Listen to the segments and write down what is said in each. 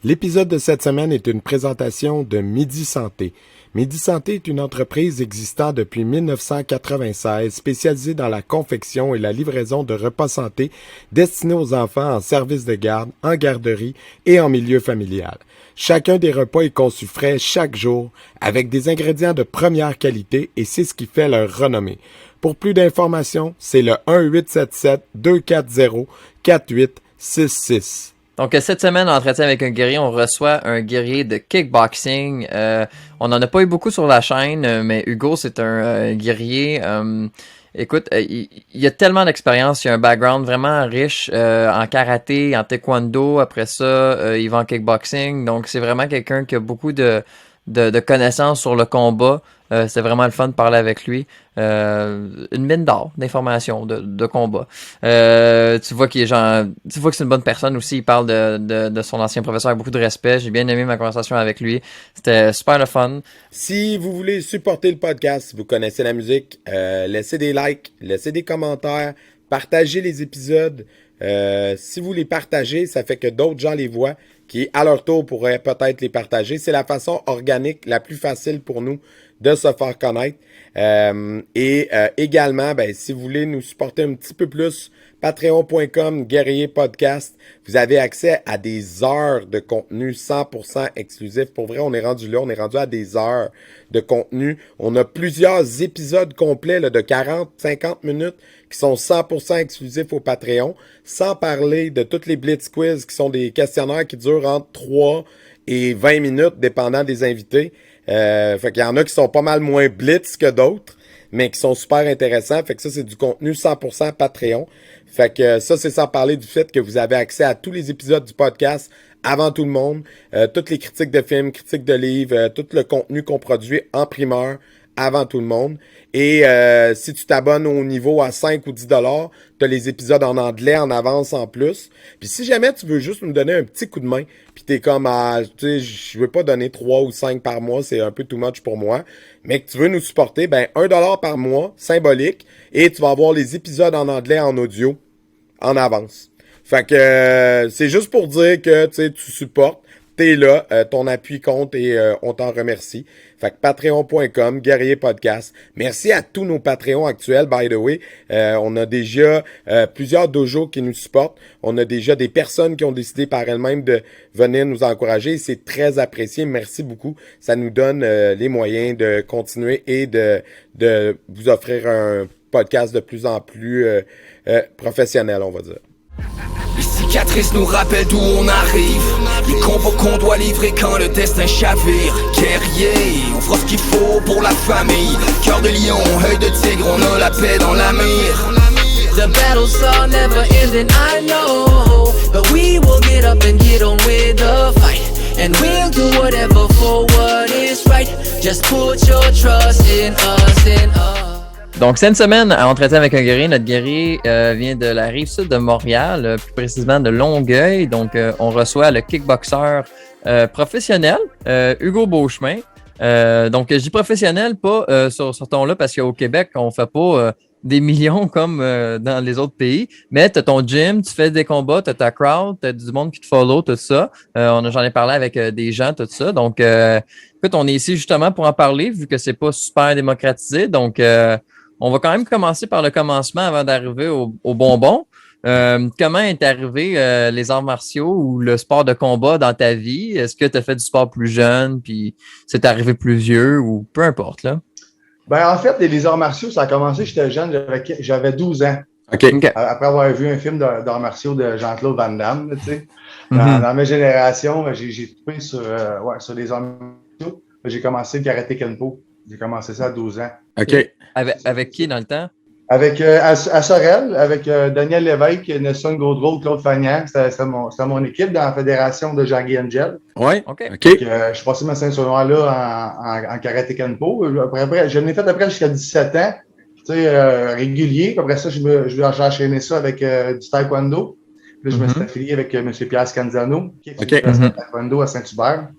L'épisode de cette semaine est une présentation de Midi Santé. Midi Santé est une entreprise existant depuis 1996 spécialisée dans la confection et la livraison de repas santé destinés aux enfants en service de garde, en garderie et en milieu familial. Chacun des repas est conçu frais chaque jour avec des ingrédients de première qualité et c'est ce qui fait leur renommée. Pour plus d'informations, c'est le 1-877-240-4866. Donc, cette semaine, en Entretien avec un guerrier, on reçoit un guerrier de kickboxing. On n'en a pas eu beaucoup sur la chaîne, mais Hugo, c'est un guerrier. Écoute, il a tellement d'expérience, il a un background vraiment riche en karaté, en taekwondo. Après ça, il va en kickboxing. Donc, c'est vraiment quelqu'un qui a beaucoup de connaissances sur le combat. C'était vraiment le fun de parler avec lui. Une mine d'or d'informations de combat. Tu vois tu vois que c'est une bonne personne aussi. Il parle de son ancien professeur avec beaucoup de respect. J'ai bien aimé ma conversation avec lui. C'était super le fun. Si vous voulez supporter le podcast, si vous connaissez la musique, laissez des likes, laissez des commentaires, partagez les épisodes. Si vous les partagez, ça fait que d'autres gens les voient, qui à leur tour pourraient peut-être les partager. C'est la façon organique la plus facile pour nous de se faire connaître. Également, si vous voulez nous supporter un petit peu plus, patreon.com, Guerrier Podcast, vous avez accès à des heures de contenu 100% exclusif. Pour vrai, on est rendu là, on est rendu à des heures de contenu. On a plusieurs épisodes complets là, de 40-50 minutes qui sont 100% exclusifs au Patreon, sans parler de toutes les Blitz Quiz qui sont des questionnaires qui durent entre 3 et 20 minutes, dépendant des invités. Fait qu'il y en a qui sont pas mal moins blitz que d'autres, mais qui sont super intéressants. Fait que ça, c'est du contenu 100% Patreon. Fait que ça, c'est sans parler du fait que vous avez accès à tous les épisodes du podcast avant tout le monde, toutes les critiques de films, critiques de livres, tout le contenu qu'on produit en primeur avant tout le monde. Et si tu t'abonnes au niveau à 5 ou 10 $, tu as les épisodes en anglais en avance en plus. Puis si jamais tu veux juste nous donner un petit coup de main, puis t'es comme, tu sais, je veux pas donner 3 ou 5 par mois, c'est un peu too much pour moi, mais que tu veux nous supporter, $1 par mois, symbolique, et tu vas avoir les épisodes en anglais en audio en avance. Fait que c'est juste pour dire que tu supportes. T'es là, ton appui compte et on t'en remercie. Fait que patreon.com, Guerrier Podcast. Merci à tous nos Patreons actuels, by the way. On a déjà plusieurs dojos qui nous supportent. On a déjà des personnes qui ont décidé par elles-mêmes de venir nous encourager. C'est très apprécié. Merci beaucoup. Ça nous donne les moyens de continuer et de vous offrir un podcast de plus en plus professionnel, on va dire. Les cicatrices nous rappellent d'où on arrive. Les combats qu'on doit livrer quand le destin chavire. Guerrier, on fera ce qu'il faut pour la famille. Cœur de lion, œil de tigre, on a la paix dans la mire. The battles are never ending, I know. But we will get up and get on with the fight. And we'll do whatever for what is right. Just put your trust in us, in us. Donc, cette semaine, à Entretien avec un guerrier, notre guerrier vient de la rive sud de Montréal, plus précisément de Longueuil. Donc, on reçoit le kickboxer professionnel, Hugo Beauchemin. Donc, je dis professionnel, pas sur ce ton-là, parce qu'au Québec, on fait pas des millions comme dans les autres pays. Mais tu as ton gym, tu fais des combats, tu as ta crowd, tu as du monde qui te follow, tout ça. J'en ai parlé avec des gens, tout ça. Donc, écoute, on est ici justement pour en parler, vu que c'est pas super démocratisé. Donc, on va quand même commencer par le commencement avant d'arriver au bonbon. Comment est arrivé les arts martiaux ou le sport de combat dans ta vie? Est-ce que tu as fait du sport plus jeune, puis c'est arrivé plus vieux ou peu importe, là? En fait, les arts martiaux, ça a commencé, j'étais jeune, j'avais 12 ans. OK. Après avoir vu un film d'arts martiaux de Jean-Claude Van Damme, tu sais. Mm-hmm. Dans ma génération, j'ai coupé sur les arts martiaux. J'ai commencé le karaté Kenpo. J'ai commencé ça à 12 ans. OK. Avec qui dans le temps? Avec à Sorel, avec Daniel Lévesque, Nelson Gaudreau, Claude Fagnan. C'était mon équipe dans la fédération de Jean-Guy Angel. Oui. OK. Je suis passé ma ceinture noire là en karaté Kenpo. Après, je l'ai fait après jusqu'à 17 ans, tu sais, régulier. Après ça, j'ai enchaîné ça avec du taekwondo. Puis là, je me suis affilié avec M. Pierre Scanzano, qui est taekwondo à Saint-Hubert.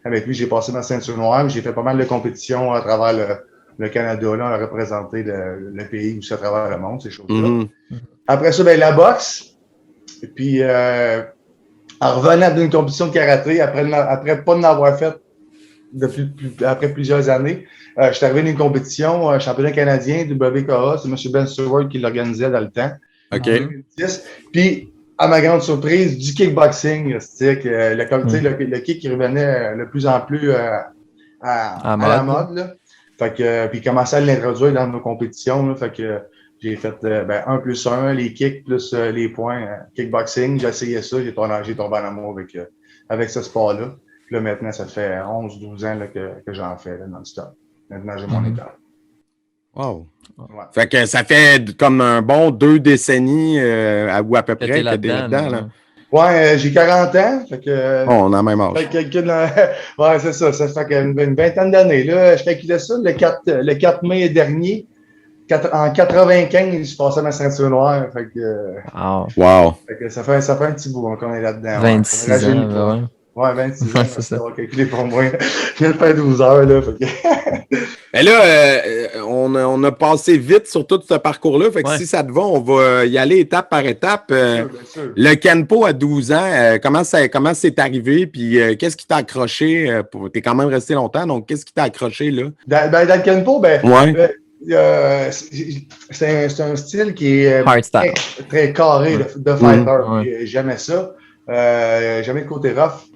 Avec lui, j'ai passé ma ceinture noire. J'ai fait pas mal de compétitions à travers le Canada. Là, on a représenté le pays aussi à travers le monde, ces choses-là. Après ça, la boxe. Et puis, En revenant d'une compétition de karaté, après pas de l'avoir fait après plusieurs années, je suis arrivé d'une compétition, championnat canadien du WKA, c'est M. Ben Stewart qui l'organisait dans le temps. OK. En 2010. Puis, à ma grande surprise, du kickboxing, c'est-à-dire que le kick qui revenait de plus en plus à la mode. Là. Fait que, puis, il commençait à l'introduire dans nos compétitions. Là, fait que j'ai fait 1+1, les kicks plus les points kickboxing. J'ai essayé ça, j'ai tombé en amour avec ce sport-là. Puis là, maintenant, ça fait 11-12 ans là, que j'en fais là, non-stop. Maintenant, j'ai mon école. Wow. Ouais. Fait que ça fait comme un bon 2 décennies ou à peu près que t'es là-dedans. Là. Ouais, j'ai 40 ans. Fait que, on a le même âge. Ouais, c'est ça. Ça fait une vingtaine d'années. Là, je calculais ça le 4 mai dernier. En 95, je passais ma ceinture noire. Fait que, wow. Fait que ça fait un petit bout qu'on est là-dedans. 26 ans, Ouais, 26 ans. C'est ça. On va calculer pour moi. Je viens de faire 12 heures. Là, fait que... Mais là, on a passé vite sur tout ce parcours-là. Fait que si ça te va, on va y aller étape par étape. Bien sûr. Le Kenpo à 12 ans, comment c'est arrivé? Puis qu'est-ce qui t'a accroché? T'es quand même resté longtemps, donc qu'est-ce qui t'a accroché là? Dans le Kenpo, c'est un style qui est très, très carré de fighter. J'aimais ça. Jamais le côté rough.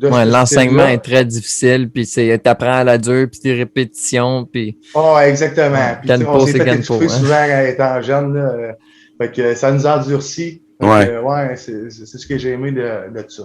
L'enseignement est très difficile, puis t'apprends à la dure, puis des répétitions, puis... Oh, exactement. Puis, Kenpo, on s'est c'est fait Kenpo. étouffer souvent étant jeune. Là. Fait que ça nous endurcit. C'est ce que j'ai aimé de ça.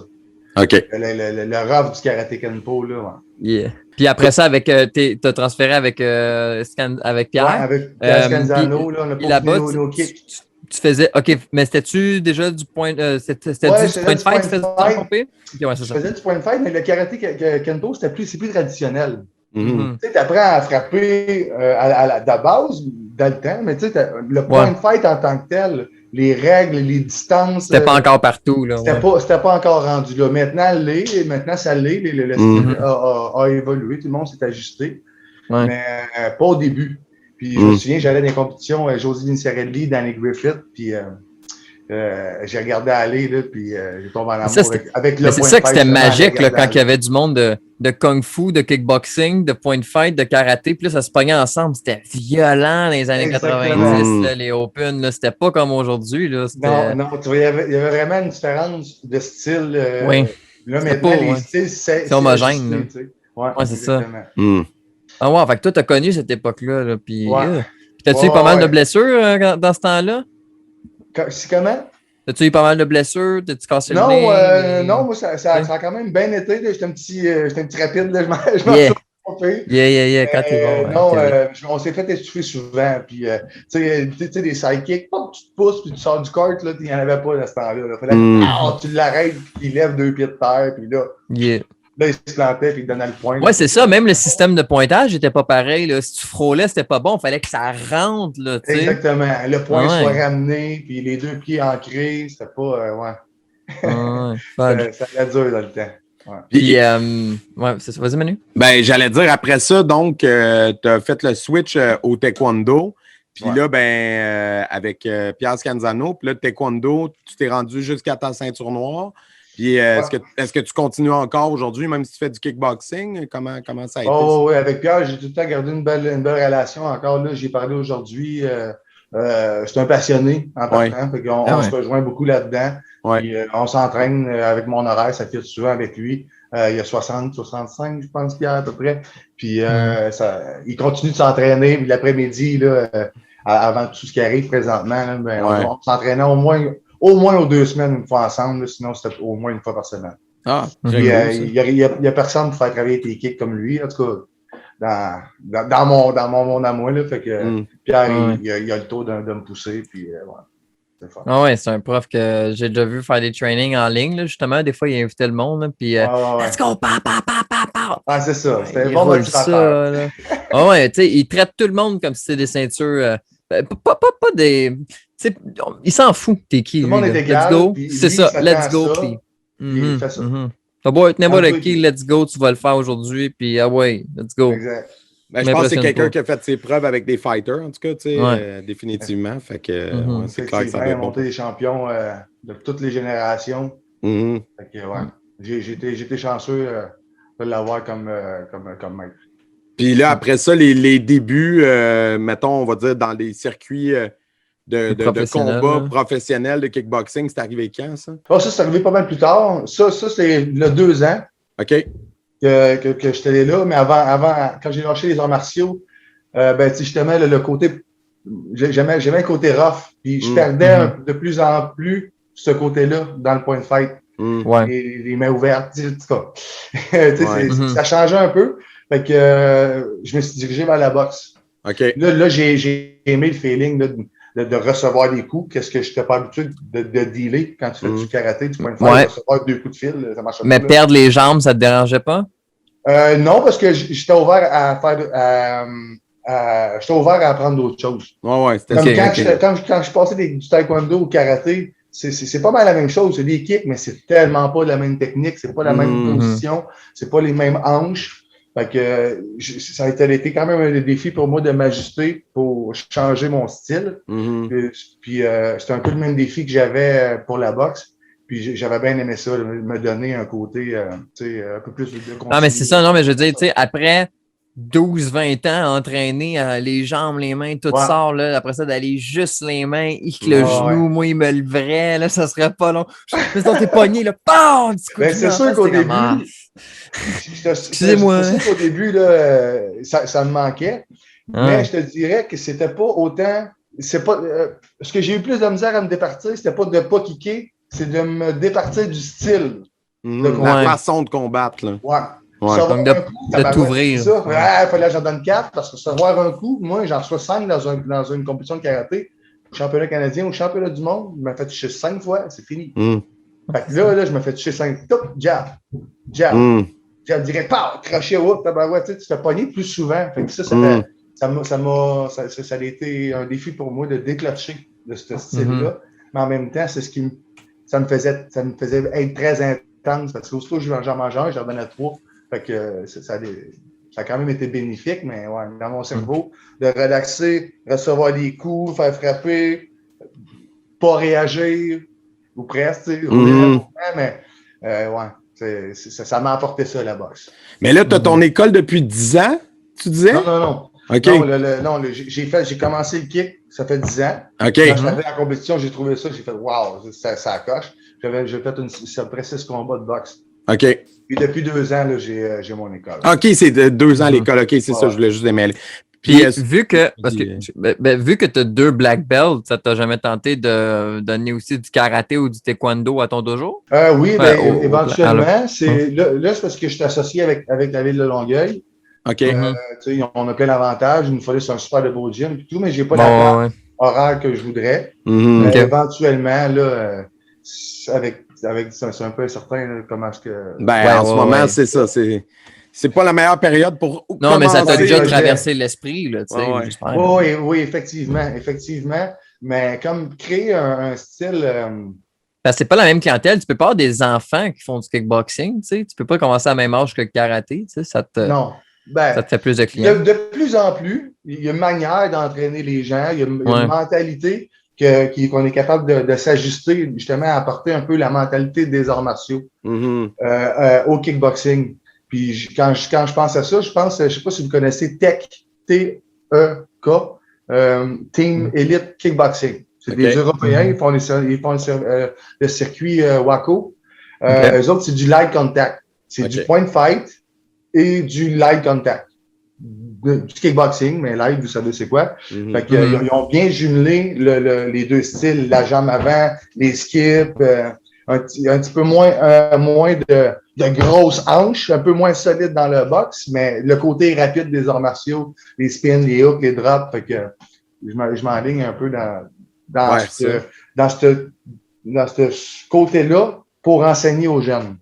OK. Le rough du karaté Kenpo, là. Ouais. Yeah. Puis après ça, t'as transféré avec Pierre. Ouais, avec Pierre Scanzano, là, on a pas nos kicks. Tu faisais, OK, mais c'était-tu déjà du point, c'était du point de fight, tu faisais okay, je faisais du point de fight, mais le karaté Kenpo, c'est plus traditionnel. Mm-hmm. Tu sais, apprends à frapper de base, dans le temps, mais tu sais, le point de fight en tant que tel, les règles, les distances... C'était pas encore partout, là. C'était pas encore rendu là. Maintenant, ça l'est, le style a évolué, tout le monde s'est ajusté, mais pas au début. Puis je me souviens, j'allais dans les compétitions, Josie Vinciarelli, Danny Griffith, puis j'ai regardé aller, là, puis j'ai tombé en amour avec le point de fight. C'est ça que c'était magique, là, quand il y avait du monde de kung-fu, de kickboxing, de point de fight, de karaté, puis là, ça se pognait ensemble. C'était violent dans les années 90, là, les Open, là, c'était pas comme aujourd'hui. Là, non, tu vois, il y avait vraiment une différence de style. Là, maintenant, les styles, c'est homogène. Ouais, c'est ça. Ah ouais, fait que toi, t'as connu cette époque-là. Là, puis t'as-tu eu pas mal de blessures dans ce temps-là? Comment? T'as-tu eu pas mal de blessures? T'as-tu cassé le nez? Non, moi, ça a quand même bien été. J'étais un petit rapide. Là, je m'en suis trompé. Quand t'es bon. Non, on s'est fait étouffer souvent. Puis, tu sais, des sidekicks, tu te pousses, puis tu sors du court, il n'y en avait pas à ce temps-là. Il fallait que tu l'arrêtes, puis il lève 2 pieds de terre, puis là... Là, il se plantait et il donnait le point. Ouais, c'est ça. Même le système de pointage n'était pas pareil. Là. Si tu frôlais, c'était pas bon. Il fallait que ça rentre. Là, exactement. Le point soit ramené, puis les 2 pieds ancrés. C'était pas. Ça allait dur dans le temps. Ouais. Puis, c'est ça. Vas-y, Manu. Ben, j'allais dire, après ça, donc, tu as fait le switch au taekwondo. Puis là, avec Pierre Scanzano, puis là, taekwondo, tu t'es rendu jusqu'à ta ceinture noire. Puis est-ce que tu continues encore aujourd'hui, même si tu fais du kickboxing? Comment ça a été? Oui, avec Pierre, j'ai tout le temps gardé une belle relation. Encore là, j'ai parlé aujourd'hui. C'est un passionné en partant. On se rejoint beaucoup là-dedans. Puis, on s'entraîne avec mon horaire, ça fit souvent avec lui. Il y a 60, 65, je pense, Pierre, à peu près. Puis il continue de s'entraîner. Puis l'après-midi, là, avant tout ce qui arrive présentement, là, on s'entraînait au moins aux 2 semaines, une fois ensemble, là, sinon c'était au moins une fois par semaine. Puis, il n'y a personne pour faire travailler tes kicks comme lui, en tout cas, dans mon monde à moi. Là, fait que Pierre, il a le taux de me pousser. Puis, c'est fort. C'est un prof que j'ai déjà vu faire des trainings en ligne, là, justement. Des fois, il invitait le monde, là, puis let's go, pa. C'est ça. C'était bon motivateur. Tu sais, il traite tout le monde comme si c'était des ceintures. Pas des. Il s'en fout, t'es qui. Tout le monde est égal. Let's go. C'est ça, let's go. Puis il fait ça. T'as beau être n'importe qui, let's go, tu vas le faire aujourd'hui, puis let's go. Exact. Ben, je pense que c'est quelqu'un qui a fait ses preuves avec des fighters, en tout cas, tu sais, définitivement. Fait que c'est clair que ça va monter des champions de toutes les générations. Mhm. Fait que, ouais, j'ai été chanceux de l'avoir comme maître. Puis là, après ça, les débuts, mettons, on va dire, dans les circuits de combat Là. professionnels de kickboxing, c'est arrivé quand, ça? Ah, ça, c'est arrivé pas mal plus tard. Ça c'est il y a 2 ans OK. que j'étais allé là, mais avant, quand j'ai lâché les arts martiaux, ben, tu sais, justement, le côté, j'aimais le côté rough, puis je perdais de plus en plus ce côté-là dans le point de fight. Ouais. Les mains ouvertes, en tout cas. Ça changeait un peu. Fait que je me suis dirigé vers la boxe. OK. Là j'ai aimé le feeling là, de recevoir des coups. Qu'est-ce que je n'étais pas habitué de dealer quand tu fais du karaté, du point de fight, recevoir 2 coups de fil, ça marche pas. Mais perdre les jambes, ça te dérangeait pas? Non, parce que j'étais ouvert à faire j'étais ouvert à apprendre d'autres choses. Ouais, c'était Comme quand je passais du taekwondo au karaté, c'est pas mal la même chose. C'est des kicks, mais c'est tellement pas la même technique, c'est pas la même position, c'est pas les mêmes hanches. Fait que ça a été quand même un défi pour moi de m'ajuster pour changer mon style. Puis c'était un peu le même défi que j'avais pour la boxe. Puis j'avais bien aimé ça, me donner un côté un peu plus de continu. Non, mais c'est ça, non, mais je veux dire, tu sais, après 12-20 ans entraîné les jambes, les mains, tout sort, là, après ça, d'aller juste les mains, le genou, moi, il me levrait, là, ça serait pas long. Mais dans tes poignets, là, PAM! Ben, c'est sûr qu'au début, excusez-moi. C'est sûr qu'au début, là, ça me manquait. Mais je te dirais que c'était pas autant. C'est pas. Ce que j'ai eu plus de misère à me départir, c'était pas de pas kicker, c'est de me départir du style. La façon de combattre, là. Ouais. Donc de t'ouvrir. Il fallait que j'en donne 4 parce que recevoir un coup, moi, j'en reçois 5 dans une compétition de karaté, au championnat canadien, au championnat du monde. Je me fais toucher 5 fois, c'est fini. Fait que là, je me fais toucher 5. Top, jab. Jab direct, pow, crochet, whoop, tu te fais pogner plus souvent. Fait que ça a été un défi pour moi de déclencher de ce style-là. Mais en même temps, c'est ça me faisait être très intense parce que aussitôt que j'en mangeais, j'en donnais 3. Fait que ça a quand même été bénéfique, mais ouais, dans mon cerveau, de relaxer, recevoir des coups, faire frapper, pas réagir, ou presque, mais ouais, ça m'a apporté ça, la boxe. Mais là, tu as ton école depuis 10 ans, tu disais? Non. OK. Non, j'ai commencé le kick, ça fait 10 ans. OK. Quand je suis arrivé en compétition, j'ai trouvé ça, j'ai fait wow, ça coche. J'ai fait après 6 combats de boxe. OK. Puis depuis 2 ans, là, j'ai mon école. OK, c'est 2 ans l'école. OK, c'est ça, je voulais juste démêler. Puis, vu que tu as 2 black belts, ça t'a jamais tenté de donner aussi du karaté ou du taekwondo à ton dojo? Oui, éventuellement. Là, c'est parce que je suis associé avec la ville de Longueuil. OK. On a plein d'avantages. Il nous fallait un super de beau gym et tout, mais j'ai pas la horaire que je voudrais. Éventuellement, là, c'est un peu incertain là, comment est-ce que. En ce moment, c'est ça. C'est pas la meilleure période pour. Non, mais ça t'a déjà traversé l'esprit, là, tu sais, j'espère. Oui, effectivement. Mais comme créer un style. Parce que c'est pas la même clientèle. Tu peux pas avoir des enfants qui font du kickboxing, tu sais. Tu peux pas commencer à la même âge que le karaté, tu sais. Non. Ça te fait plus de clients. De plus en plus, il y a une manière d'entraîner les gens, il y a une mentalité qu'on est capable de s'ajuster, justement, à apporter un peu la mentalité des arts martiaux au kickboxing. Puis quand je pense à ça, je sais pas si vous connaissez TEK, T-E-K, Team Elite Kickboxing. C'est des Européens, ils font le circuit WACO. Eux autres, c'est du light contact. C'est du point fight et du light contact. Du kickboxing, mais light, vous savez c'est quoi. Fait qu'ils ils ont bien jumelé les 2 styles, la jambe avant, les skips, un petit peu moins de grosses hanches, un peu moins solide dans le box, mais le côté rapide des arts martiaux, les spins, les hooks, les drops, fait que je m'enligne un peu dans ce côté-là pour enseigner aux jeunes.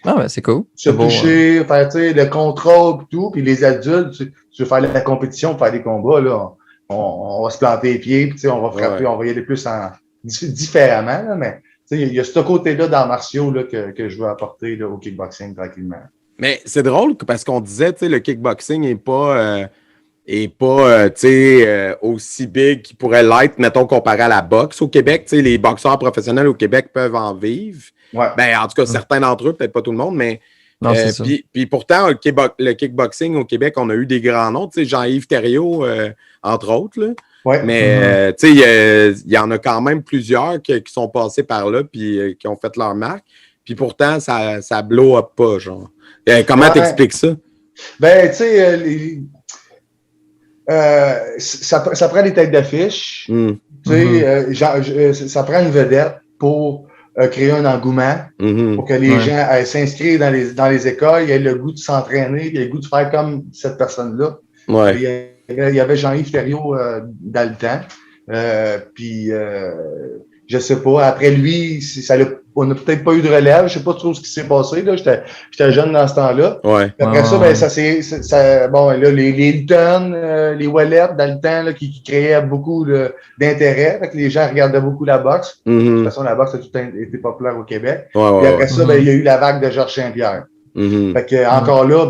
Ah ouais, c'est cool. Se toucher, faire le contrôle et tout, puis les adultes, tu veux faire la compétition, faire des combats, là, on va se planter les pieds, puis on va frapper, on va y aller plus différemment, là, mais il y a ce côté-là dans martiaux là, que je veux apporter là, au kickboxing tranquillement. Mais c'est drôle parce qu'on disait, le kickboxing n'est pas est pas, aussi big qu'il pourrait l'être, mettons, comparé à la boxe au Québec. Tu sais, les boxeurs professionnels au Québec peuvent en vivre. Ouais. Ben, en tout cas, certains d'entre eux, peut-être pas tout le monde, mais Non, c'est ça. puis pourtant, le kickboxing au Québec, on a eu des grands noms. Tu sais, Jean-Yves Thériault, entre autres, là. Ouais. Mais, tu sais, il y en a quand même plusieurs qui sont passés par là puis qui ont fait leur marque. Puis pourtant, ça blow up pas, genre. Comment t'expliques ça? Ben, tu sais, ça prend des têtes d'affiche. Tu sais, ça prend une vedette pour créer un engouement, pour que les gens s'inscrivent dans les écoles, ils aient le goût de s'entraîner, ils aient le goût de faire comme cette personne-là. Ouais. Il y avait Jean-Yves Thériault dans le temps. Puis, je sais pas, après lui, on n'a peut-être pas eu de relève. Je sais pas trop ce qui s'est passé. Là. J'étais jeune dans ce temps-là. Ouais. Après ça, ben, bon, là, les Hilton, les Wallets, dans le temps, là, qui créaient beaucoup d'intérêt. Fait que les gens regardaient beaucoup la boxe. De toute façon, la boxe a tout été populaire au Québec. Puis après ça, ben, il y a eu la vague de Georges Saint-Pierre. Fait que, encore là,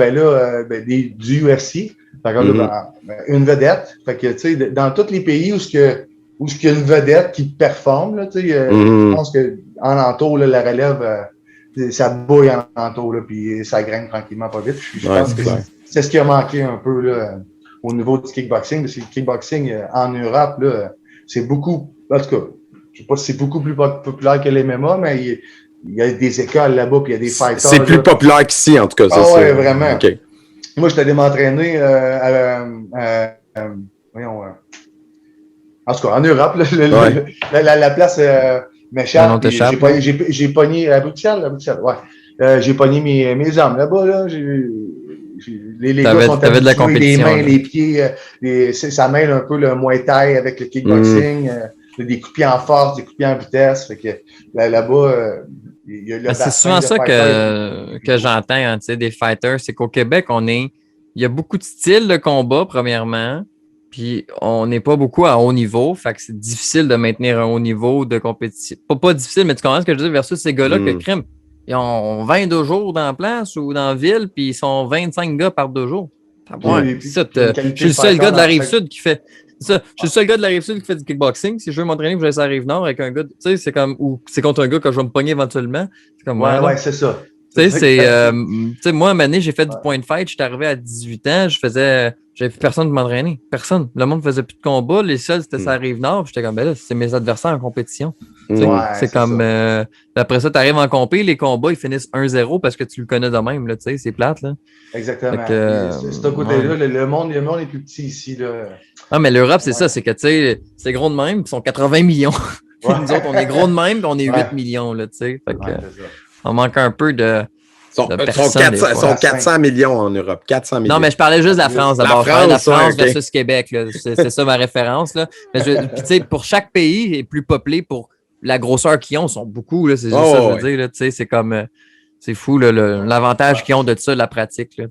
du UFC. Fait que là, une vedette. Fait que, tu sais, dans tous les pays où il y a une vedette qui performe, là, tu sais, je pense qu'en entour, là, la relève, ça bouille en entour, là, puis ça graine tranquillement pas vite. Je pense que c'est ce qui a manqué un peu là, au niveau du kickboxing, parce que le kickboxing en Europe, là, c'est beaucoup, en tout cas, je sais pas si c'est beaucoup plus populaire que l'MMA, mais il y a des écoles là-bas, puis il y a des fighters. C'est plus populaire qu'ici, en tout cas. Ah ouais, vraiment. Okay. Moi, j'étais allé m'entraîner en tout cas, en Europe, la place m'échappe. J'ai pogné à Bruxelles, ouais. J'ai pogné mes armes là-bas, là. Les gars sont habitués, de la compétition, les mains, les pieds, ça mêle un peu le Muay Thai avec le kickboxing, des coups de pied en force, des coups de pied en vitesse. Fait que là-bas, il y a c'est souvent ça que j'entends, hein, tu sais, des fighters, c'est qu'au Québec, il y a beaucoup de styles de combat, premièrement. Puis on n'est pas beaucoup à haut niveau, fait que c'est difficile de maintenir un haut niveau de compétition. Pas difficile, mais tu comprends ce que je veux dire versus ces gars-là que crème. Ils ont 22 jours dans la place ou dans la ville, puis ils sont 25 gars par 2 jours. Je suis le seul gars de la Rive-Sud qui fait ça. Je suis le seul gars de la Rive-Sud qui fait du kickboxing. Si je veux m'entraîner, je vais aller à la Rive-Nord avec un gars. Tu sais, c'est comme. Ou c'est contre un gars que je vais me pogner éventuellement. C'est comme. Ouais, c'est ça. Tu sais, moi, à un moment donné, j'ai fait du point fight. J'étais arrivé à 18 ans. J'avais plus personne pour m'entraîner. Personne. Le monde faisait plus de combat. Les seuls, c'était ça arrive nord. J'étais comme, ben là, c'est mes adversaires en compétition. C'est comme, après ça, tu arrives en compé, les combats, ils finissent 1-0 parce que tu le connais de même. Là, c'est plate. Là. Exactement. C'est à côté-là. Le monde est plus petit ici. Là. Ah, mais l'Europe, c'est ça. C'est que, tu sais, c'est gros de même. Ils sont 80 millions. Nous autres, on est gros de même, puis on est 8 millions. Là, fait que, on manque un peu de. Ils sont 400 millions en Europe. 400 millions. Non, mais je parlais juste de la France d'abord. La France okay. versus Québec. C'est ça ma référence. Là. Puis, tu sais, pour chaque pays est plus peuplé pour la grosseur qu'ils ont. Ils sont beaucoup. Là, c'est juste ça, je veux dire. Tu sais, c'est comme. C'est fou, là, l'avantage qu'ils ont de ça, la pratique. Là,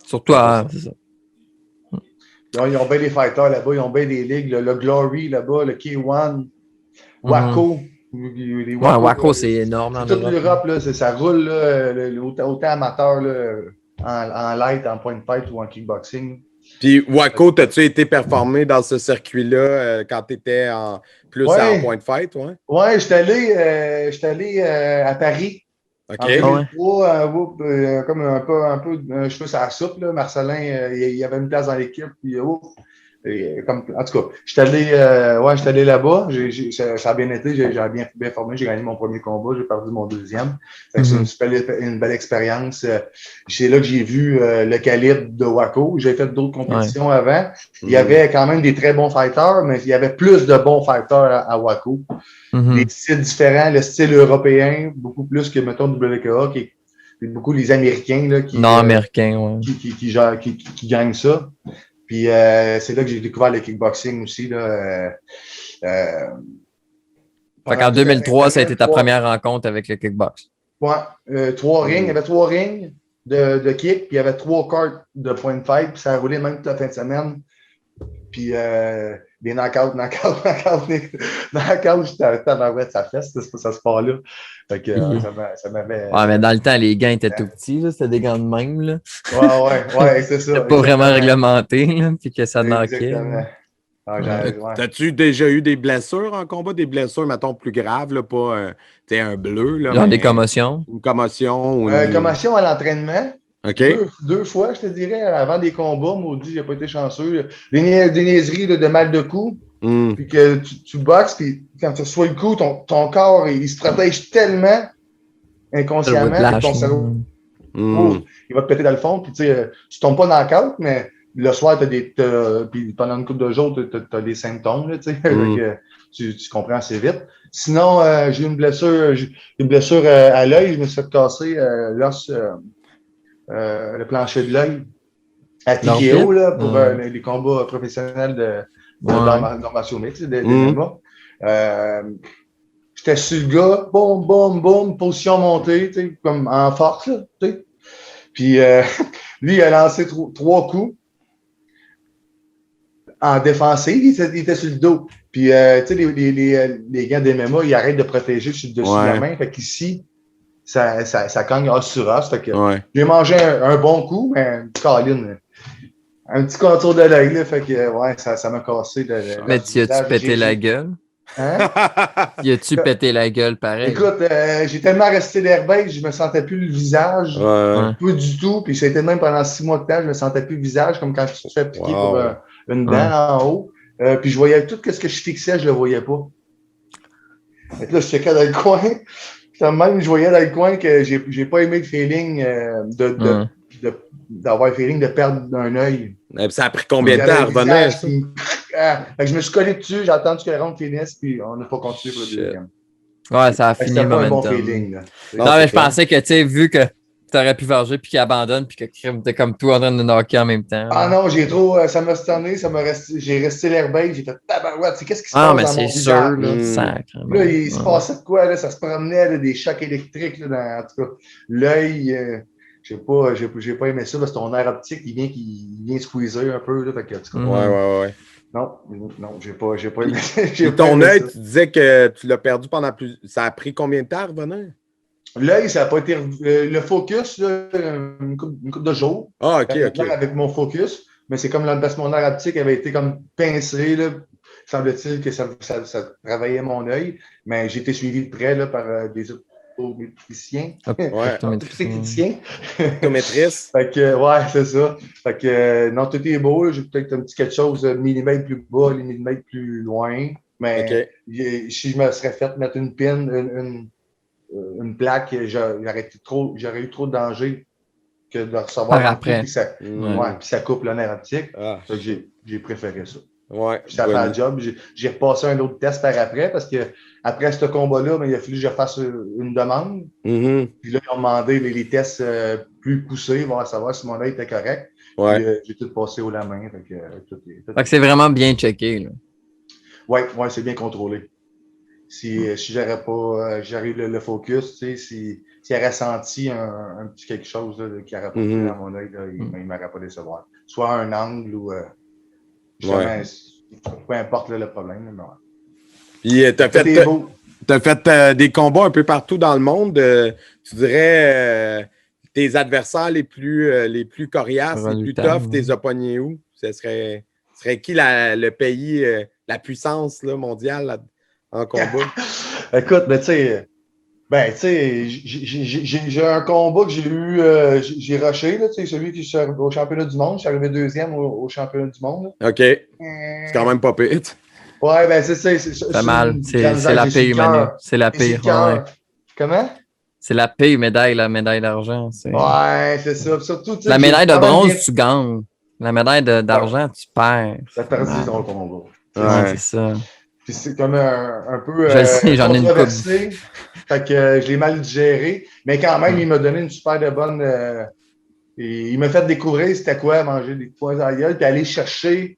surtout à. C'est ça. Ils ont bien des fighters là-bas. Ils ont bien des ligues. Le Glory là-bas, le K1, Waco. Waco, c'est énorme. Toute l'Europe, là, ça roule là, autant amateur là, en light, en point de fight ou en kickboxing. Puis Waco, t'as-tu été performé dans ce circuit-là quand tu étais en point de fight? Ouais, j'étais allé à Paris. OK. En 2003, comme un peu cheveux sur la soupe. Là. Marcelin, il y avait une place dans l'équipe. Puis, en tout cas, j'étais allé là-bas. Ça a bien été. J'ai bien formé. J'ai gagné mon premier combat. J'ai perdu mon deuxième. C'est une belle expérience. C'est là que j'ai vu le calibre de Waco. J'ai fait d'autres compétitions avant. Il y avait quand même des très bons fighters, mais il y avait plus de bons fighters à Waco. Des styles différents. Le style européen, beaucoup plus que, mettons, WKA, qui est beaucoup les Américains là, qui gagnent ça. Puis c'est là que j'ai découvert le kickboxing aussi. Là, fait qu'en 2003, ça a été ta première rencontre avec le kickbox. Ouais. 3 rings. Il y avait 3 rings de kick, puis il y avait 3 cartes de point de fight, puis ça a roulé même toute la fin de semaine. Puis des knockouts, j'étais tabarouette, ça fesse, ça se part là. Fait que ça m'avait. Ouais, mais dans le temps, les gants étaient tout petits, là. C'était des gants de même, là. Ouais, c'est ça. C'était pas vraiment réglementé, là, puis que ça knockait. Exactement. Ah, ouais. T'as-tu déjà eu des blessures en combat? Des blessures, mettons, plus graves, là, pas un bleu, là. Genre mais des commotions? Une commotion ou Commotion à l'entraînement. OK. Deux fois, je te dirais, avant des combats, maudit, j'ai pas été chanceux. Des niaiseries là, de mal de cou. Puis que tu boxes, puis quand tu reçois le coup, ton corps, il se protège tellement inconsciemment que ton cerveau, il va te péter dans le fond. Puis tu tombes pas dans le cadre, mais le soir, puis pendant une couple de jours, tu as des symptômes. Là, tu comprends assez vite. Sinon, j'ai eu une blessure à l'œil. Je me suis fait casser l'os, le plancher de l'œil à TKO là, pour les combats professionnels d'arts martiaux mixtes, des MMA. J'étais sur le gars, boum, boum, boum, position montée, comme en force. Là, puis lui, il a lancé trois coups en défensive, il était sur le dos. Puis, les gars d'MMA, ils arrêtent de protéger sur le dessus de la main. Fait qu'ici, ça cogne os sur os. Fait que j'ai mangé un bon coup, mais Colin, un petit contour de l'œil, là. Fait que, ça m'a cassé. Mais tu as-tu pété la gueule? Hein? Y a-tu pété la gueule pareil? Écoute, j'ai tellement resté l'airbag, je me sentais plus le visage. Pas du tout. Puis, ça a été même pendant 6 mois de temps, je me sentais plus le visage, comme quand tu te fais piquer pour une dent en haut. Puis je voyais tout ce que je fixais, je le voyais pas. Et là, je checkais dans le coin. Puis même, je voyais dans le coin que j'ai pas aimé le feeling d'avoir le feeling de perdre un œil. Ça a pris combien de temps à revenir? Fait que je me suis collé dessus, j'ai attendu que la ronde finisse, puis on n'a pas continué pour le deuxième. Ouais, ça a fini le momentum. C'était pas un bon feeling. Là. Non, mais je pensais que, tu sais, vu que t'aurais pu varger puis qu'il abandonne puis que t'es comme tout en train de knocker en même temps. Ah non, ça m'a stunné, j'ai resté l'airbag, j'ai fait tabarouette, qu'est-ce qui se passe dans mon visage? Ah, mais c'est sûr, là. Sacre. Là, il se passait de quoi, là, ça se promenait, là, des chocs électriques, là, en tout cas. L'œil, j'ai pas aimé ça, parce que ton nerf optique, il vient squeezer un peu, là, fait que, en tout cas. Ouais. Non, j'ai pas aimé ça. Et ton œil, tu disais que tu l'as perdu pendant ça a pris combien de temps à revenir? L'œil, ça n'a pas été. Le focus, là, une couple de jours. Ah, OK. Avec mon focus, mais c'est comme parce que mon nerf optique avait été comme pincé, là. Semble-t-il que ça travaillait mon œil, mais j'ai été suivi de près là, par des optométriciens. Optométriciens. Optométrice. Fait que, c'est ça. Fait que, non, tout est beau. J'ai peut-être un petit quelque chose de millimètre plus bas, les millimètres plus loin. Mais si je me serais fait mettre une pin, une plaque, j'aurais eu trop de danger que de recevoir par après. Puis ça coupe le nerf optique. Fait que j'ai préféré ça. Puis ça fait le job. J'ai repassé un autre test par après parce que après ce combat-là, il a fallu que je fasse une demande. Puis là, ils ont demandé les tests plus poussés, voir savoir si mon œil était correct. Puis, j'ai tout passé au la main. Fait que c'est vraiment bien checké. Là. Ouais, c'est bien contrôlé. Si j'aurais eu le focus, tu sais, s'il aurait senti un petit quelque chose là, qui aurait pas fait dans mon œil, il ne m'aurait pas décevoir. Soit un angle ou peu importe là, le problème. Mais puis t'as fait des combats un peu partout dans le monde. Tu dirais tes adversaires les plus coriaces, les plus tough, t'es as pognés où? Ce serait qui le pays, la puissance là, mondiale là, en combat? Écoute, mais tu sais, j'ai un combat que j'ai eu, j'ai rushé, là, celui qui est au championnat du monde. Je suis arrivé deuxième au championnat du monde. Là. OK. C'est quand même pas pire. Ouais, ben c'est ça. C'est mal. C'est la pire, Manu. C'est la pire. Ouais. Comment? C'est la pire médaille, la médaille d'argent. Ouais, c'est ça. Surtout, la médaille de bronze, tu gagnes. La médaille d'argent, tu perds. Ça perdu dans le combat. Ouais, c'est ça. Puis c'est comme un peu je sais, j'en ai une coupe. Fait que je l'ai mal digéré. Mais quand même, il m'a donné une super de bonne... il m'a fait découvrir c'était quoi manger des pois à la gueule, puis aller chercher...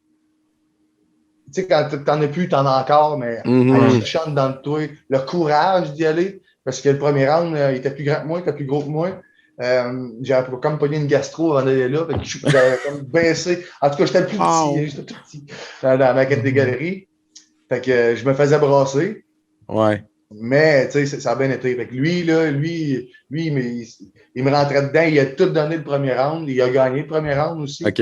Tu sais, quand t'en as plus, t'en as encore, mais aller chercher dans le toi, le courage d'y aller, parce que le premier round, il était plus grand que moi, il était plus gros que moi. J'avais comme pogné une gastro avant d'aller là. J'avais comme baissé. En tout cas, j'étais le plus petit. J'étais tout petit dans ma catégorie. Fait que je me faisais brasser. Ouais. Mais, tu sais, ça a bien été. Fait que lui, il me rentrait dedans. Il a tout donné le premier round. Il a gagné le premier round aussi. OK.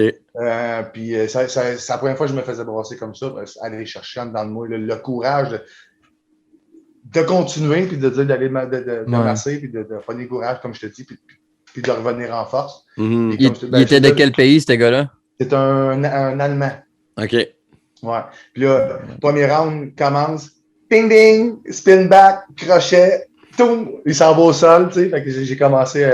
Puis, c'est la première fois que je me faisais brasser comme ça. Aller chercher dans le moi le courage de continuer, puis de dire d'aller de masser, puis de prendre du courage, comme je te dis, puis de revenir en force. Mm-hmm. Il était de quel pays, ce gars-là? C'est un Allemand. OK. Ouais. Puis là, premier round commence. Ding, ding, spin back, crochet, toum, il s'en va au sol, tu sais. Fait que j'ai commencé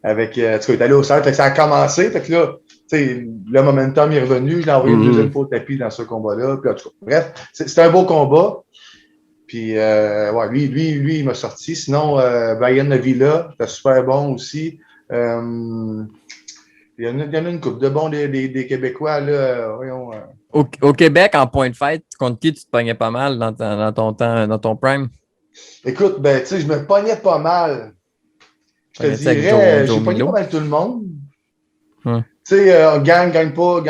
avec, tu sais, il est allé au sol, fait que ça a commencé. Fait que là, tu sais, le momentum est revenu. Je l'ai envoyé une deuxième fois au tapis dans ce combat-là. Puis en tout cas, bref, c'était un beau combat. Puis, ouais, lui, il m'a sorti. Sinon, Brian Avila, c'était super bon aussi. Il y en a une couple de bons des Québécois, là. Voyons. Au Québec, en point de fight, contre qui tu te pognais pas mal dans ton temps, dans ton prime? Écoute, ben, tu sais, je me pognais pas mal. Je te dirais, j'ai pogné pas mal tout le monde. Tu sais, gagne pas.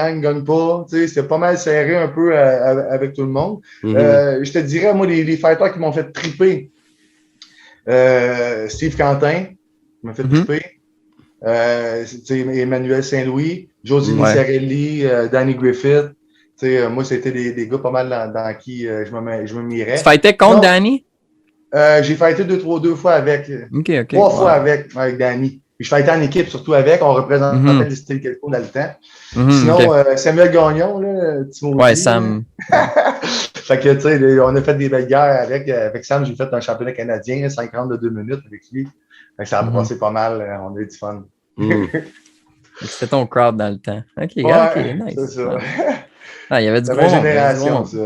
Tu sais, c'était pas mal serré un peu avec tout le monde. Je te dirais, moi, les fighters qui m'ont fait triper, Steve Quentin m'a fait triper. Emmanuel Saint-Louis, Josie Nizzarelli, Danny Griffith. Moi, c'était des gars pas mal dans qui je me mirais. Tu fightais contre Danny? J'ai fighté deux fois avec. Okay, trois fois avec Danny. Puis je fightais en équipe, surtout avec. On représentait le style quelque chose dans le temps. Sinon, Samuel Gagnon, là, Timothy. Ouais, Sam. Fait que, tu sais, on a fait des belles guerres avec Sam. J'ai fait un championnat canadien, 5 rounds de 2 minutes avec lui. Fait que ça a passé pas mal. On a eu du fun. C'était ton crowd dans le temps. OK, nice. C'est ça. Il y avait du gros génération, ça.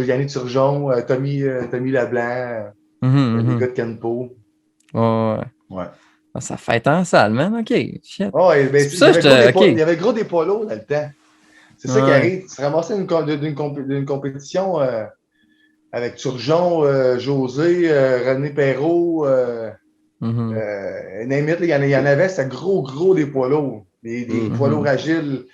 Yannick Turgeon, Tommy Leblanc, les gars de Kenpo. Ouais. Ça fait en salle, man. OK. Shit. Ouais, ben, il y avait gros des polos dans le temps. C'est ça qui arrive. Tu te ramassais d'une compétition avec Turgeon, José, René Perrault, Namit, il y en avait, c'était gros des poids lourds. Des poids lourds agiles.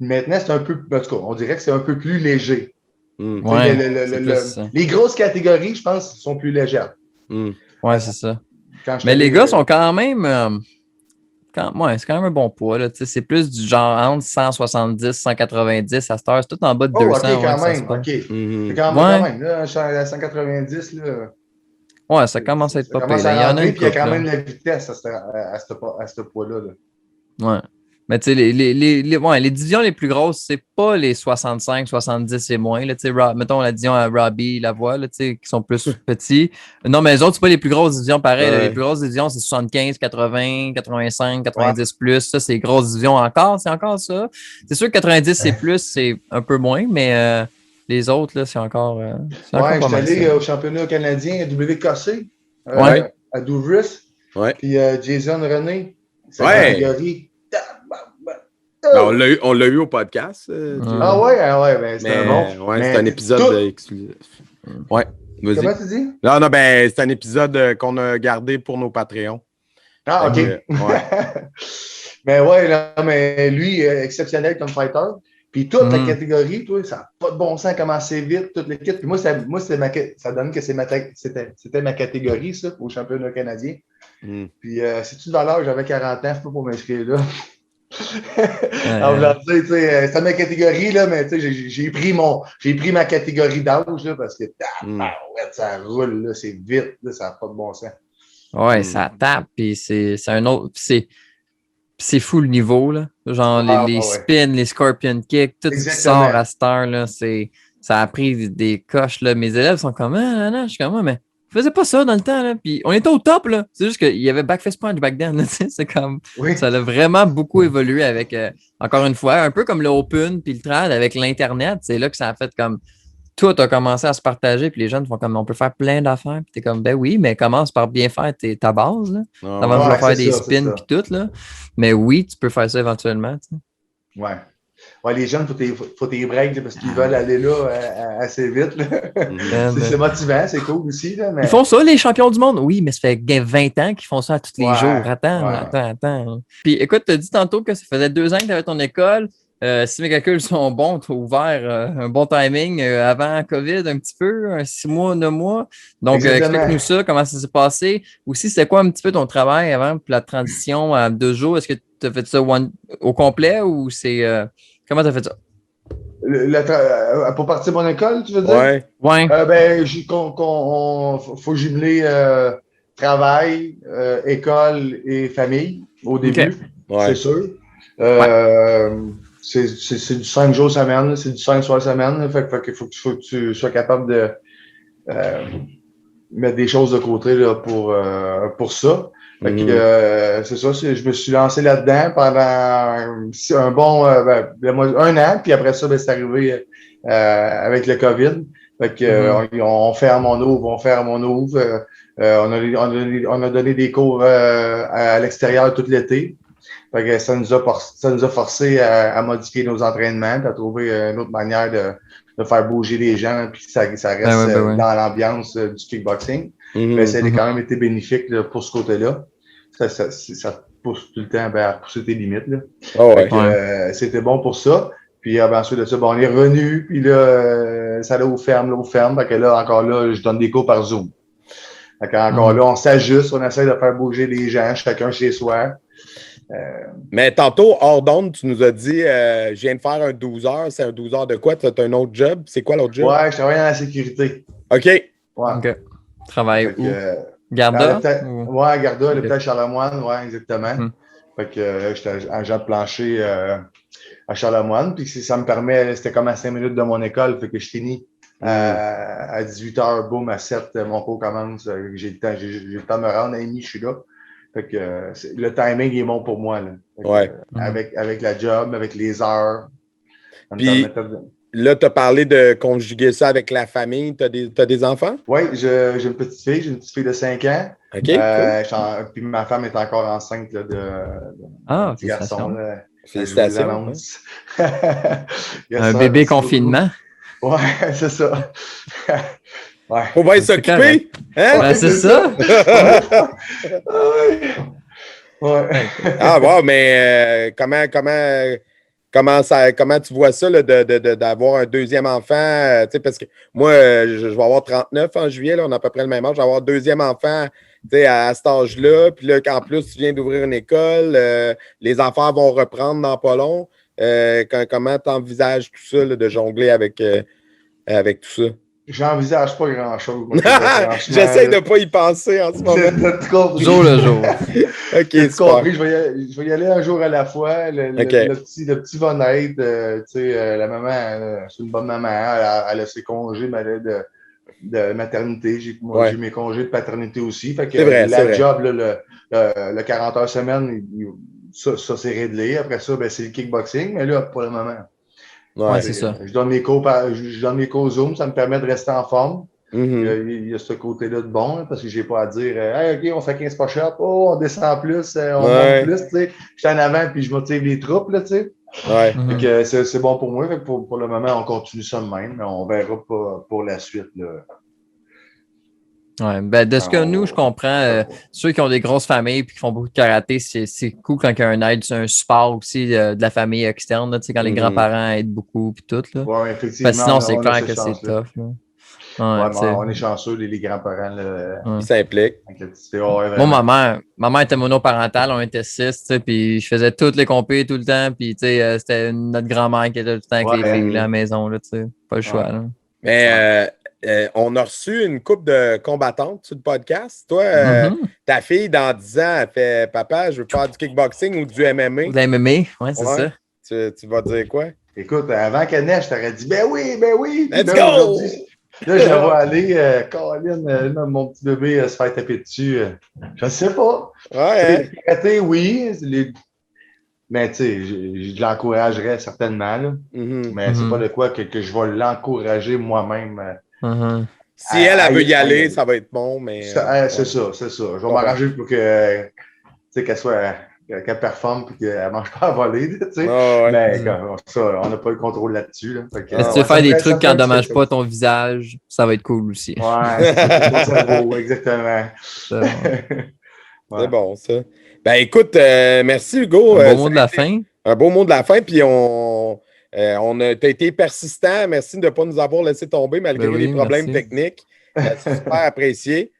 Maintenant, c'est un peu, en tout cas, on dirait que c'est un peu plus léger. Les grosses catégories, je pense, sont plus légères. Ouais, c'est ça. Mais les gars sont quand même. C'est quand même un bon poids. Là. C'est plus du genre entre 170, 190 à cette heure. C'est tout en bas de 200. OK, quand même. C'est quand même. Là, à 190, là. Ouais, ça commence à être pas pire. Il y en a puis il y a quand même la vitesse à ce poids-là. Ouais. Mais tu sais, les divisions les plus grosses, c'est pas les 65, 70 et moins. Là, mettons la division à Robbie, Lavoie, là, qui sont plus petits. Non, mais les autres, c'est pas les plus grosses divisions pareil. Les plus grosses divisions, c'est 75, 80, 85, 90 plus. Ça, c'est les grosses divisions encore. C'est encore ça. C'est sûr que 90 c'est plus, c'est un peu moins, mais les autres, là, c'est encore. Je suis allé au championnat canadien WKC à Douvres. Puis Jason René, sa catégorie. Ben, on l'a eu au podcast. Ben, c'était bon. Ouais, c'est un épisode exclusif. Ouais, vas-y. Comment tu dis? Non, ben, c'est un épisode qu'on a gardé pour nos Patreons. Ah, OK. Mais lui, exceptionnel comme fighter. Puis toute la catégorie, toi, ça n'a pas de bon sens comment c'est vite, toute l'équipe. Puis moi, ça donne que c'était ma catégorie, ça, au championnat canadien. Puis c'est-tu dans l'âge, j'avais 40 ans, je peux pas m'inscrire là. C'est ma catégorie, là, mais j'ai pris ma catégorie d'âge là, parce que ça roule, là, c'est vite, là, ça n'a pas de bon sens. Ouais, ça tape, puis c'est un autre. C'est fou le niveau, là. Genre les spins, les scorpion kicks, tout ce qui sort à cette heure, là, ça a pris des coches, là. Mes élèves sont comme, non, je suis comme, mais je faisais pas ça dans le temps, là. Puis on était au top, là. C'est juste qu'il y avait Backfist Punch back then, là. C'est comme, ça a vraiment beaucoup évolué avec, encore une fois, un peu comme le Open puis le trad avec l'Internet. C'est là que ça a fait comme, tout a commencé à se partager, puis les jeunes font comme, on peut faire plein d'affaires. Puis t'es comme, ben oui, mais commence par bien faire ta base, là. Avant de faire des spins puis tout, là. Mais oui, tu peux faire ça éventuellement, tu sais. Ouais. Ouais, les jeunes, faut tes breaks là, parce qu'ils veulent aller là assez vite. Là. C'est motivant, c'est cool aussi. Là, mais... Ils font ça, les champions du monde? Oui, mais ça fait 20 ans qu'ils font ça tous les jours. Attends. Puis écoute, tu as dit tantôt que ça faisait 2 ans que tu avais ton école. Si mes calculs sont bons, tu as ouvert un bon timing avant COVID un petit peu, 6 mois, 9 mois. Donc, explique-nous ça, comment ça s'est passé. Aussi, c'était quoi un petit peu ton travail avant, puis la transition à 2 jours? Est-ce que tu as fait ça au complet ou c'est... comment tu as fait ça? Pour partir de mon école, tu veux dire? Ouais. Faut jumeler travail, école et famille au début, c'est sûr. C'est du 5 jours semaine, c'est du 5 soirs semaine. Fait qu'il faut que tu sois capable de mettre des choses de côté là, pour ça. Fait que, c'est ça, je me suis lancé là-dedans pendant un bon 1 an, puis après ça, c'est arrivé avec le COVID. Fait que on ferme, on ouvre. On a donné des cours à l'extérieur tout l'été. Fait que ça nous a forcé à modifier nos entraînements, à trouver une autre manière de faire bouger les gens, puis que ça reste dans l'ambiance du kickboxing. Mais ça a quand même été bénéfique là, pour ce côté-là. Ça pousse tout le temps à repousser tes limites. Là. C'était bon pour ça. Puis ensuite de ça, on est revenu, puis là, ça allait aux fermes. Fait que là, encore là, je donne des cours par Zoom. Fait encore là, on s'ajuste, on essaie de faire bouger les gens, chacun chez soi. Mais tantôt, hors d'onde, tu nous as dit je viens de faire un 12 heures. C'est un 12 heures de quoi? Tu as un autre job? C'est quoi l'autre job? Ouais, je travaille dans la sécurité. OK. Ouais. OK. Travaille où? Garda? Ouais, Garda, l'hôpital Charlemagne, ouais, exactement. Fait que j'étais agent de plancher à Charlemagne. Puis ça me permet, c'était comme à 5 minutes de mon école. Fait que je finis à 18h, boum, à 7, mon cours commence. J'ai le temps de me rendre à Amy, je suis là. Fait que le timing est bon pour moi. Là. Avec la job, avec les heures. Puis là, tu as parlé de conjuguer ça avec la famille. Tu as des enfants? Oui, j'ai une petite fille de 5 ans. OK. Cool. Puis ma femme est encore enceinte là, de petit garçon. Là. Félicitations. Un bébé confinement. Ouais, c'est ça. Ouais. Faut bien s'occuper. Hein? Ben, c'est ça. Ah, wow, mais comment tu vois ça là, d'avoir un deuxième enfant? Parce que moi, je vais avoir 39 en juillet, là, on a à peu près le même âge. Je vais avoir un deuxième enfant à cet âge-là. Puis là, qu'en plus, tu viens d'ouvrir une école, les enfants vont reprendre dans pas long. Comment tu envisages tout ça, là, de jongler avec tout ça? J'envisage pas grand-chose. J'essaie de ne pas y penser en ce moment. Jour le jour. OK, super. Je vais y aller un jour à la fois. Le petit va naître. La maman, c'est une bonne maman. Elle a ses congés de maternité. J'ai mes congés de paternité aussi. Fait que job, là, le 40 heures semaine, ça c'est réglé. Après ça, c'est le kickboxing. Mais là, pour le moment... Ouais, c'est ça. Je donne mes cours Zoom, ça me permet de rester en forme. Il y a ce côté-là de bon, parce que j'ai pas à dire hey, OK, on fait 15 push-ups, on descend plus, on monte plus, tu sais. Je suis en avant puis je motive les troupes, là, tu sais. Ouais. Donc, c'est bon pour moi. Fait que pour le moment, on continue ça de même, mais on verra pour la suite, là. Ouais, ben de ce que nous, je comprends, ceux qui ont des grosses familles et qui font beaucoup de karaté, c'est cool quand il y a un aide, un support aussi de la famille externe, là, quand les grands-parents aident beaucoup et tout. Là. Ouais, effectivement. Parce que sinon, c'est clair que c'est tough. Là. On est chanceux, les grands-parents. Ils s'impliquent. Moi, ma mère était monoparentale, on était 6, puis je faisais toutes les compés tout le temps, puis c'était notre grand-mère qui était tout le temps avec les filles à la maison. Là, pas le choix. Là. Mais on a reçu une couple de combattantes sur le podcast. Toi, ta fille, dans 10 ans, elle fait « Papa, je veux faire du kickboxing ou du MMA. » Ou de MMA, oui, c'est ça. Tu vas dire quoi? Écoute, avant qu'elle naisse, je t'aurais dit « Ben oui! » Let's go! Là, je la vois aller, Colin, mon petit bébé se faire taper dessus. Je ne sais pas. Ouais. Karaté, oui. Mais tu sais, je l'encouragerais certainement. Là. Mais c'est pas de quoi que je vais l'encourager moi-même. Si elle veut y aller, ça va être bon, mais... C'est ça. Je vais m'arranger pour que, qu'elle soit qu'elle performe et qu'elle ne mange pas à voler, tu sais. Ah ouais. Mais comme ça, on n'a pas le contrôle là-dessus. Là. Fait que, Mais si tu ouais, veux faire ça des ferait- trucs ça qui ferait un petit n'endommagent quelque pas chose. ton visage, ça va être cool aussi. Ouais, ça fait ton cerveau, exactement. C'est bon. C'est Ouais. bon, ça. Ben écoute, merci Hugo. Un bon Ça mot de a la été fin. un beau mot de la fin. Puis t'as été persistant. Merci de ne pas nous avoir laissé tomber malgré Ben oui, les problèmes merci. techniques. C'est super apprécié.